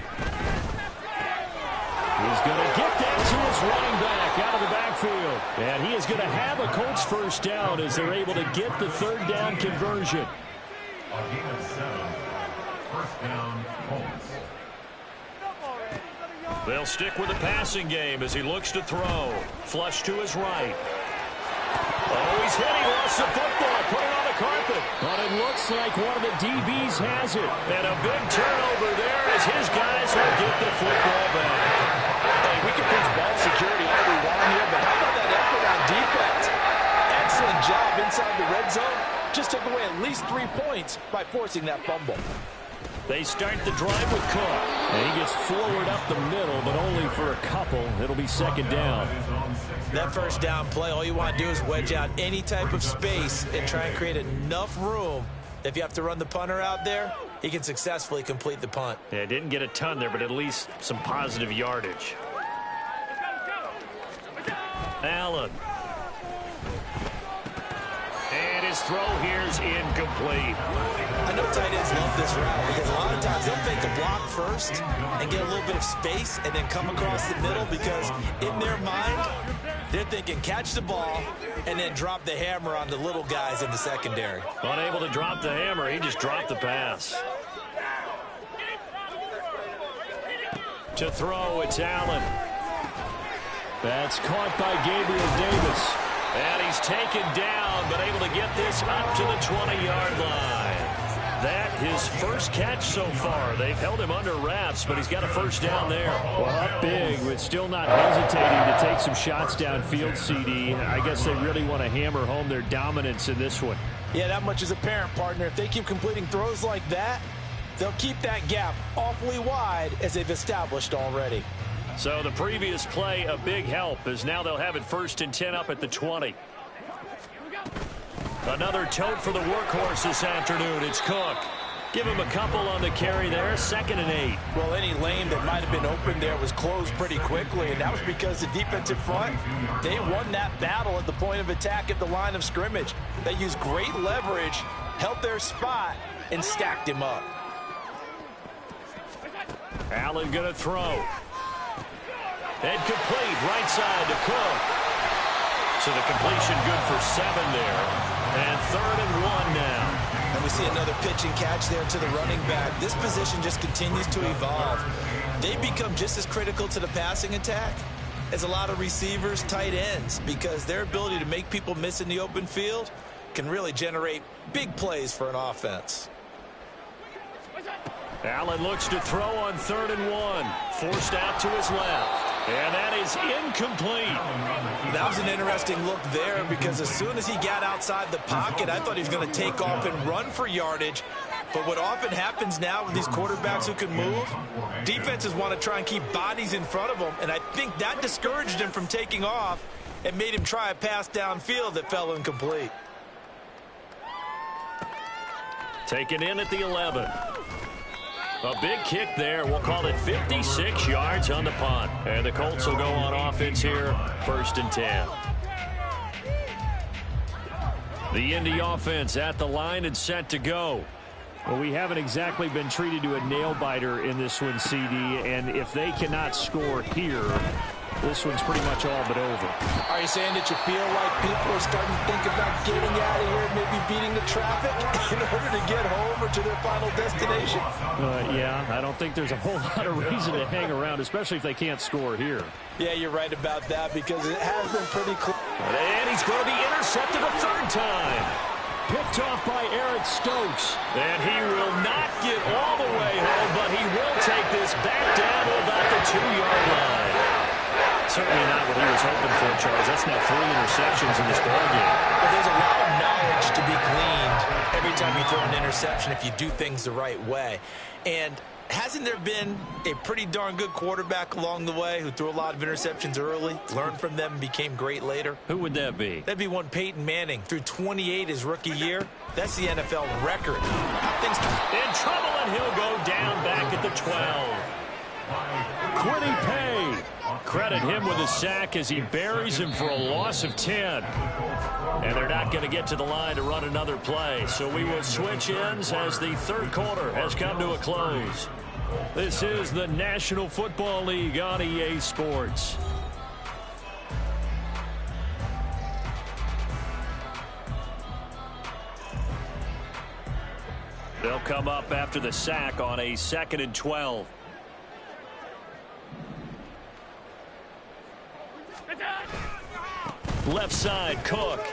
He's going to get that to his running back out of the backfield. And he is going to have a Colts 1st down as they're able to get the 3rd down conversion. A gain of 7. 1st down, Colts. They'll stick with the passing game as he looks to throw. Flush to his right. Oh, he's hit. He lost the football. Put it on the carpet. But it looks like one of the DBs has it. And a big turnover there as his guys will get the football back. Hey, we can preach ball security all we want here, but how about that effort on defense? Excellent job inside the red zone. Just took away at least 3 points by forcing that fumble. They start the drive with Cook. And he gets forward up the middle, but only for a couple. It'll be 2nd down. That 1st down play, all you want to do is wedge out any type of space and try and create enough room. If you have to run the punter out there, he can successfully complete the punt. Yeah, didn't get a ton there, but at least some positive yardage. Allen. And his throw here's incomplete. I know tight ends love this route because a lot of times they'll fake a block first and get a little bit of space and then come across the middle because in their mind, they're thinking catch the ball and then drop the hammer on the little guys in the secondary. Unable to drop the hammer, he just dropped the pass. To throw, it's Allen. That's caught by Gabriel Davis. And he's taken down, but able to get this up to the 20-yard line. That his 1st catch so far. They've held him under wraps, but he's got a 1st down there. Well, up big, but still not hesitating to take some shots downfield, CD. I guess they really want to hammer home their dominance in this one. Yeah, that much is apparent, partner. If they keep completing throws like that, they'll keep that gap awfully wide as they've established already. So the previous play, a big help, as now they'll have it 1st and 10 up at the 20. Another tote for the workhorse this afternoon. It's Cook. Give him a couple on the carry there. 2nd and 8. Well, any lane that might have been open there was closed pretty quickly, and that was because the defensive front, they won that battle at the point of attack at the line of scrimmage. They used great leverage, held their spot, and stacked him up. Allen going to throw. And complete, right side to Cook. So the completion good for 7 there. And 3rd and 1 now. And we see another pitch and catch there to the running back. This position just continues to evolve. They become just as critical to the passing attack as a lot of receivers, tight ends, because their ability to make people miss in the open field can really generate big plays for an offense. Allen looks to throw on 3rd and 1. Forced out to his left. And that is incomplete. That was an interesting look there because as soon as he got outside the pocket, I thought he was going to take off and run for yardage. But what often happens now with these quarterbacks who can move, defenses want to try and keep bodies in front of them. And I think that discouraged him from taking off and made him try a pass downfield that fell incomplete. Taken in at the 11. A big kick there. We'll call it 56 yards on the punt. And the Colts will go on offense here, 1st and 10. The Indy offense at the line and set to go. Well, we haven't exactly been treated to a nail-biter in this one, CD, and if they cannot score here, this one's pretty much all but over. Are you saying that you feel like people are starting to think about getting out of here, maybe beating the traffic in order to get home or to their final destination? Yeah, I don't think there's a whole lot of reason to hang around, especially if they can't score here. Yeah, you're right about that because it has been pretty close. And he's going to be intercepted a 3rd time. Picked off by Eric Stokes. And he will not get all the way home, but he will take this back down to about the 2-yard line. Certainly not what he was hoping for, Charles. That's now 3 interceptions in this ball game. But there's a lot of knowledge to be gleaned every time you throw an interception if you do things the right way. And hasn't there been a pretty darn good quarterback along the way who threw a lot of interceptions early, learned from them, and became great later? Who would that be? That'd be one Peyton Manning. Threw 28 his rookie year. That's the NFL record. How things in trouble, and he'll go down back at the 12. Quiddy Pay. Credit him with a sack as he buries him for a loss of 10. And they're not going to get to the line to run another play. So we will switch ends as the 3rd quarter has come to a close. This is the National Football League on EA Sports. They'll come up after the sack on a 2nd and 12. Left side, Cook.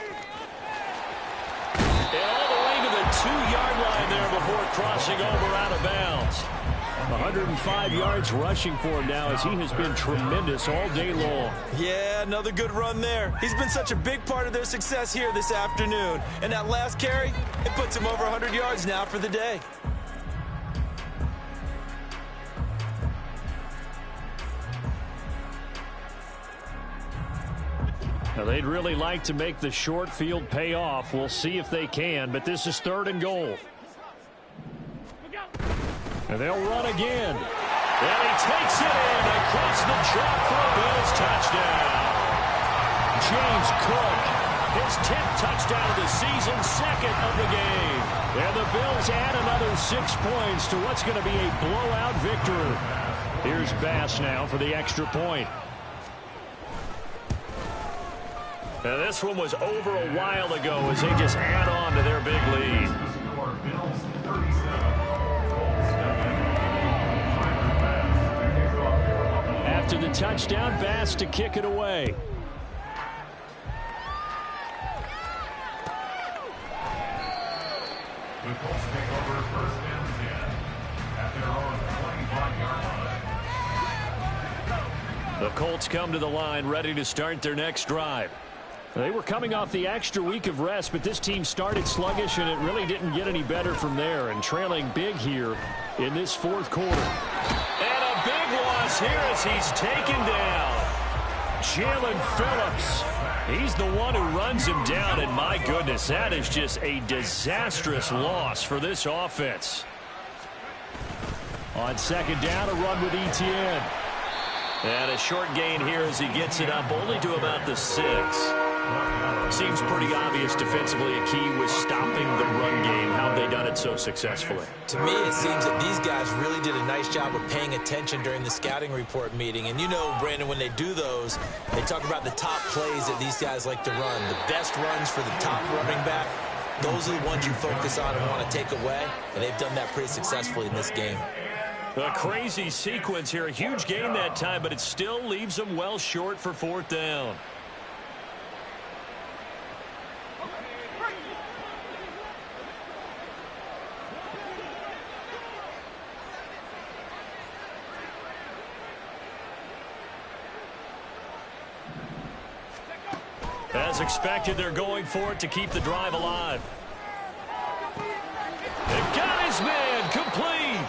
And all the way to the 2-yard line there before crossing over out of bounds. 105 yards rushing for him now as he has been tremendous all day long. Yeah, another good run there. He's been such a big part of their success here this afternoon. And that last carry, it puts him over 100 yards now for the day. Now, they'd really like to make the short field pay off. We'll see if they can, but this is 3rd and goal. And they'll run again. And he takes it in across the track for a Bills touchdown. James Cook, his 10th touchdown of the season, 2nd of the game. And the Bills add another 6 points to what's going to be a blowout victory. Here's Bass now for the extra point. Now this one was over a while ago as they just add on to their big lead. After the touchdown, Bass to kick it away. The Colts take over 1st and 10 at their own 25-yard line. The Colts come to the line ready to start their next drive. They were coming off the extra week of rest, but this team started sluggish, and it really didn't get any better from there, and trailing big here in this 4th quarter. And a big loss here as he's taken down. Jalen Phillips. He's the one who runs him down, and my goodness, that is just a disastrous loss for this offense. On 2nd down, a run with Etienne. And a short gain here as he gets it up only to about the 6. Seems pretty obvious defensively a key was stopping the run game. How have they done it so successfully? To me, it seems that these guys really did a nice job of paying attention during the scouting report meeting. And you know, Brandon, when they do those, they talk about the top plays that these guys like to run. The best runs for the top running back, those are the ones you focus on and want to take away. And they've done that pretty successfully in this game. A crazy sequence here. A huge gain that time, but it still leaves them well short for 4th down. As expected, they're going for it to keep the drive alive. They got his man complete.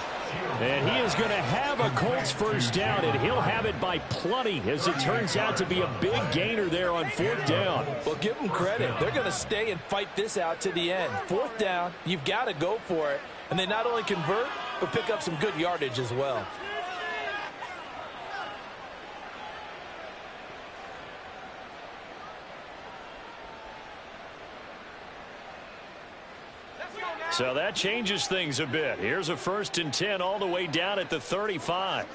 And he is going to have a Colts first down, and he'll have it by plenty, as it turns out to be a big gainer there on 4th down. Well, give them credit. They're going to stay and fight this out to the end. 4th down, you've got to go for it. And they not only convert, but pick up some good yardage as well. So that changes things a bit. Here's a 1st and 10 all the way down at the 35.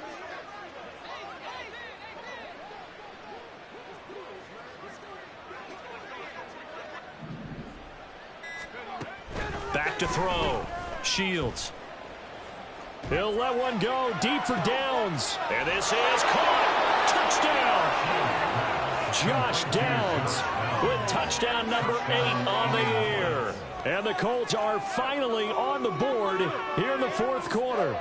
Back to throw. Shields. He'll let one go deep for Downs. And this is caught. Touchdown. Josh Downs with touchdown number 8 on the year. And the Colts are finally on the board here in the 4th quarter.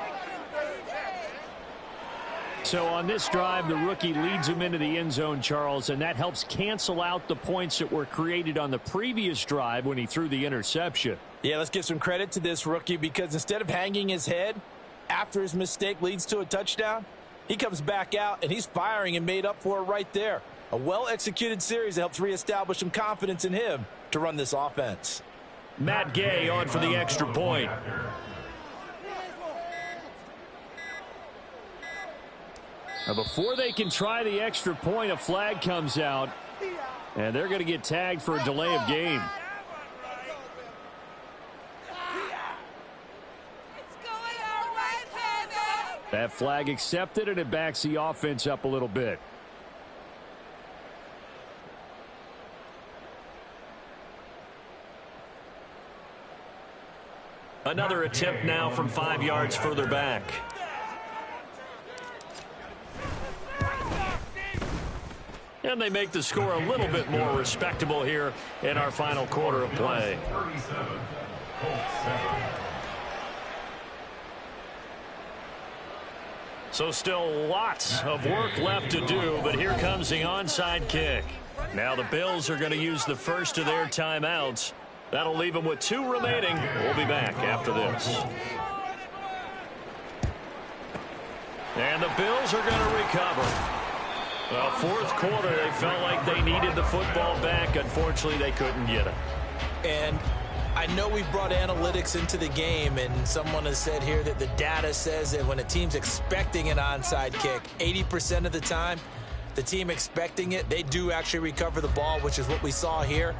So on this drive, the rookie leads him into the end zone, Charles, and that helps cancel out the points that were created on the previous drive when he threw the interception. Yeah, let's give some credit to this rookie, because instead of hanging his head after his mistake leads to a touchdown, he comes back out and he's firing and made up for it right there. A well-executed series that helps reestablish some confidence in him to run this offense. Matt Gay on for the extra point. Now before they can try the extra point, a flag comes out, and they're going to get tagged for a delay of game. That flag accepted, and it backs the offense up a little bit. Another attempt now from 5 yards further back. And they make the score a little bit more respectable here in our final quarter of play. So still lots of work left to do, but here comes the onside kick. Now the Bills are going to use the first of their timeouts. That'll leave them with 2 remaining. We'll be back after this. And the Bills are going to recover. Well, 4th quarter, they felt like they needed the football back. Unfortunately, they couldn't get it. And I know we've brought analytics into the game, and someone has said here that the data says that when a team's expecting an onside kick, 80% of the time, the team expecting it, they do actually recover the ball, which is what we saw here.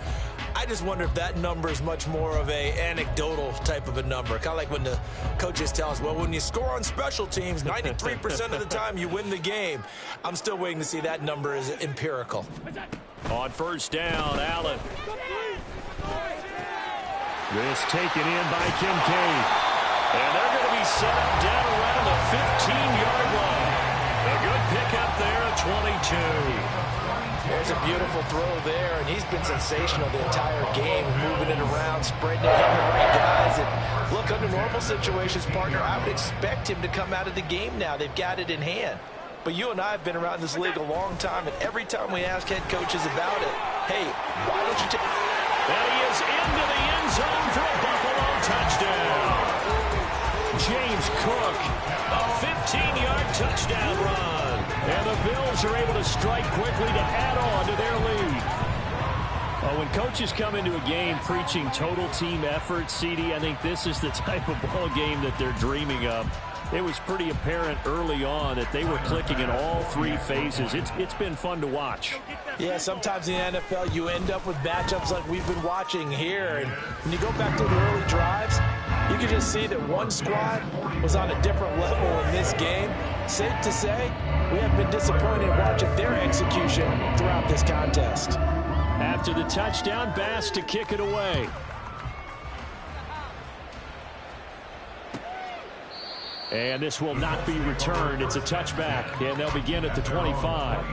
I just wonder if that number is much more of a anecdotal type of a number. Kind of like when the coaches tell us, well, when you score on special teams, 93% of the time you win the game. I'm still waiting to see that number is empirical. On 1st down, Allen. This taken in by Kincaid. And they're going to be set up down around the 15-yard line. A good pickup there at 22. There's a beautiful throw there, and he's been sensational the entire game, moving it around, spreading it, hitting the right guys. And look, under normal situations, partner, I would expect him to come out of the game now. They've got it in hand. But you and I have been around this league a long time, and every time we ask head coaches about it, hey, why don't you take... And he is into the end zone for a Buffalo touchdown. James Cook, a 15-yard touchdown run. And the Bills are able to strike quickly to add on to their lead. When coaches come into a game preaching total team effort, CD, I think this is the type of ball game that they're dreaming of. It was pretty apparent early on that they were clicking in all 3 phases. It's been fun to watch. Yeah, sometimes in the NFL you end up with matchups like we've been watching here. And when you go back to the early drives, you can just see that one squad was on a different level in this game. Safe to say, we have been disappointed watching their execution throughout this contest. After the touchdown, Bass to kick it away. And this will not be returned. It's a touchback, and they'll begin at the 25.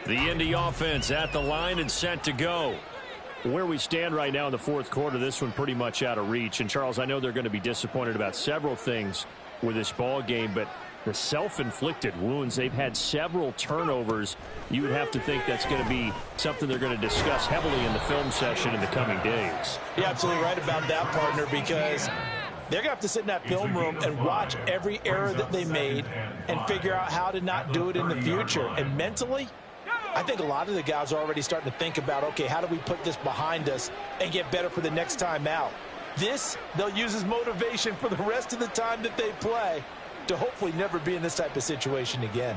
The Indy offense at the line and set to go. Where we stand right now in the 4th quarter, this one pretty much out of reach. And, Charles, I know they're going to be disappointed about several things with this ball game, but The self-inflicted wounds, they've had several turnovers. You would have to think that's going to be something they're going to discuss heavily in the film session in the coming days. You're absolutely right about that, partner, because they're going to have to sit in that film room and watch every error that they made and figure out how to not do it in the future. And mentally, I think a lot of the guys are already starting to think about, okay, how do we put this behind us and get better for the next time out? This, they'll use as motivation for the rest of the time that they play to hopefully never be in this type of situation again.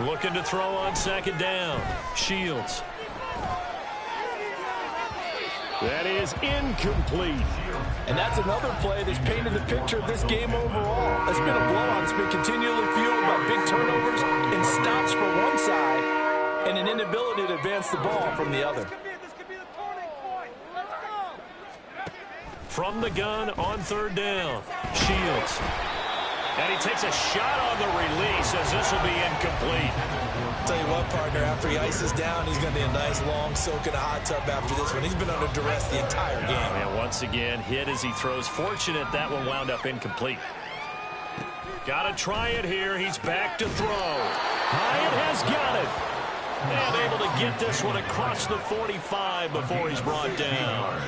Looking to throw on second down. Shields. That is incomplete. And that's another play that's painted the picture of this game overall. It's been a blowout. It's been continually fueled by big turnovers and stops for one side and an inability to advance the ball from the other. From the gun on third down. Shields. And he takes a shot on the release as this will be incomplete. Tell you what, partner, after he ices down, he's going to be a nice long soak in a hot tub after this one. He's been under duress the entire game. And once again, hit as he throws. Fortunate that one wound up incomplete. Got to try it here. He's back to throw. Hyatt has got it. And able to get this one across the 45 before he's brought down.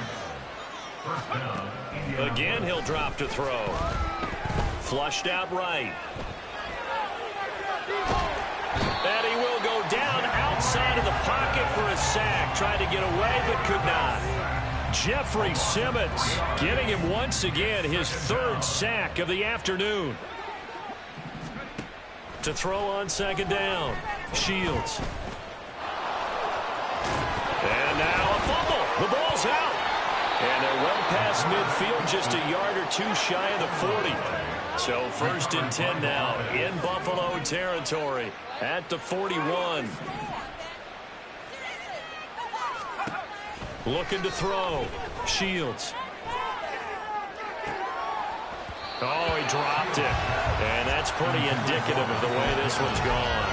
Again, he'll drop to throw. Flushed out right. And he will go down outside of the pocket for a sack. Tried to get away, but could not. Jeffrey Simmons getting him once again his third sack of the afternoon. To throw on second down. Shields. And now a fumble. The ball's out. And they're well past midfield, just a yard or two shy of the 40. So 1st and 10 now in Buffalo territory at the 41. Looking to throw. Shields. Oh, he dropped it. And that's pretty indicative of the way this one's gone.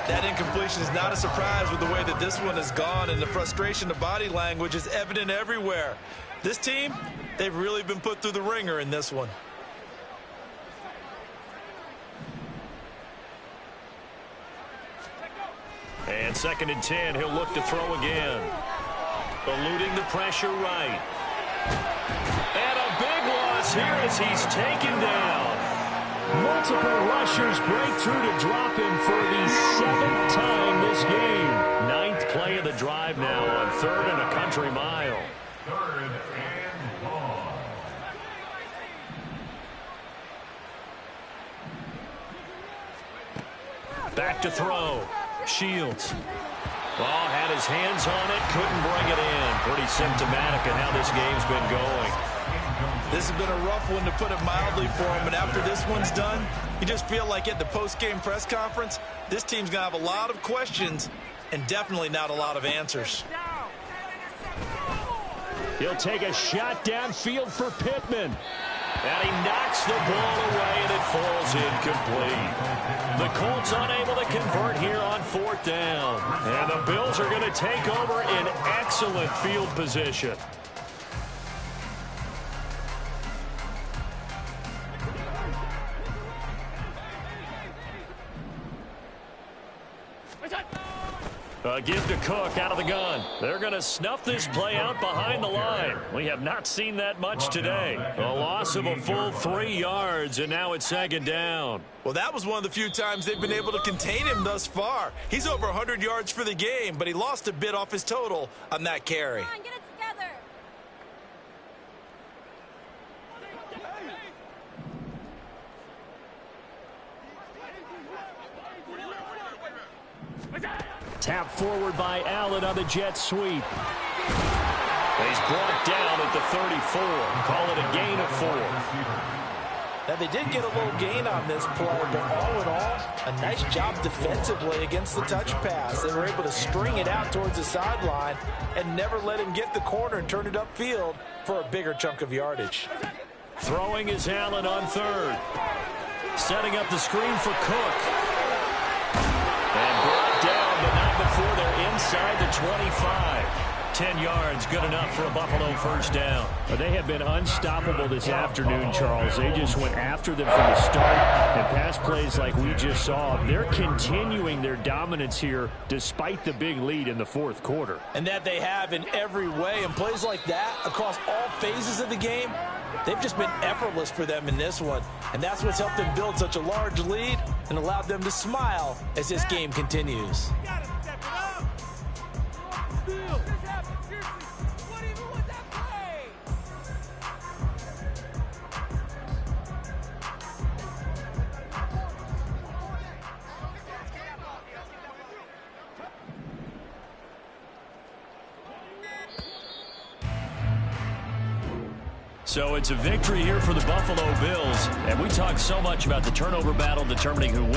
That incompletion is not a surprise with the way that this one has gone, and the frustration of body language is evident everywhere. This team, they've really been put through the ringer in this one. And 2nd and 10, he'll look to throw again. Eluding the pressure right. And a big loss here as he's taken down. Multiple rushers break through to drop him for the 7th time this game. 9th play of the drive now on 3rd and a country mile. 3rd and long. Back to throw. Shields. Oh, had his hands on it, couldn't bring it in. Pretty symptomatic of how this game's been going. This has been a rough one, to put it mildly, for him. But after this one's done, you just feel like at the post-game press conference, this team's going to have a lot of questions and definitely not a lot of answers. He'll take a shot downfield for Pittman. And he knocks the ball away, and it falls incomplete. The Colts unable to convert here on 4th down. And the Bills are going to take over in excellent field position. A give to Cook out of the gun. They're going to snuff this play out behind the line. We have not seen that much today. A loss of a full 3 yards, and now it's 2nd down. Well, that was one of the few times they've been able to contain him thus far. He's over 100 yards for the game, but he lost a bit off his total on that carry. Come on, get it together. Tap forward by Allen on the jet sweep. He's brought down at the 34. Call it a gain of 4. Now, they did get a little gain on this play, but all in all, a nice job defensively against the touch pass. They were able to string it out towards the sideline and never let him get the corner and turn it upfield for a bigger chunk of yardage. Throwing is Allen on 3rd. Setting up the screen for Cook. And brought down, but not before they're inside the 25. 10 yards, good enough for a Buffalo first down. Well, they have been unstoppable this afternoon, Charles. They just went after them from the start, and pass plays like we just saw. They're continuing their dominance here despite the big lead in the fourth quarter. And that they have in every way. And plays like that across all phases of the game, they've just been effortless for them in this one. And that's what's helped them build such a large lead and allowed them to smile as this game continues. So it's a victory here for the Buffalo Bills. And we talked so much about the turnover battle determining who wins.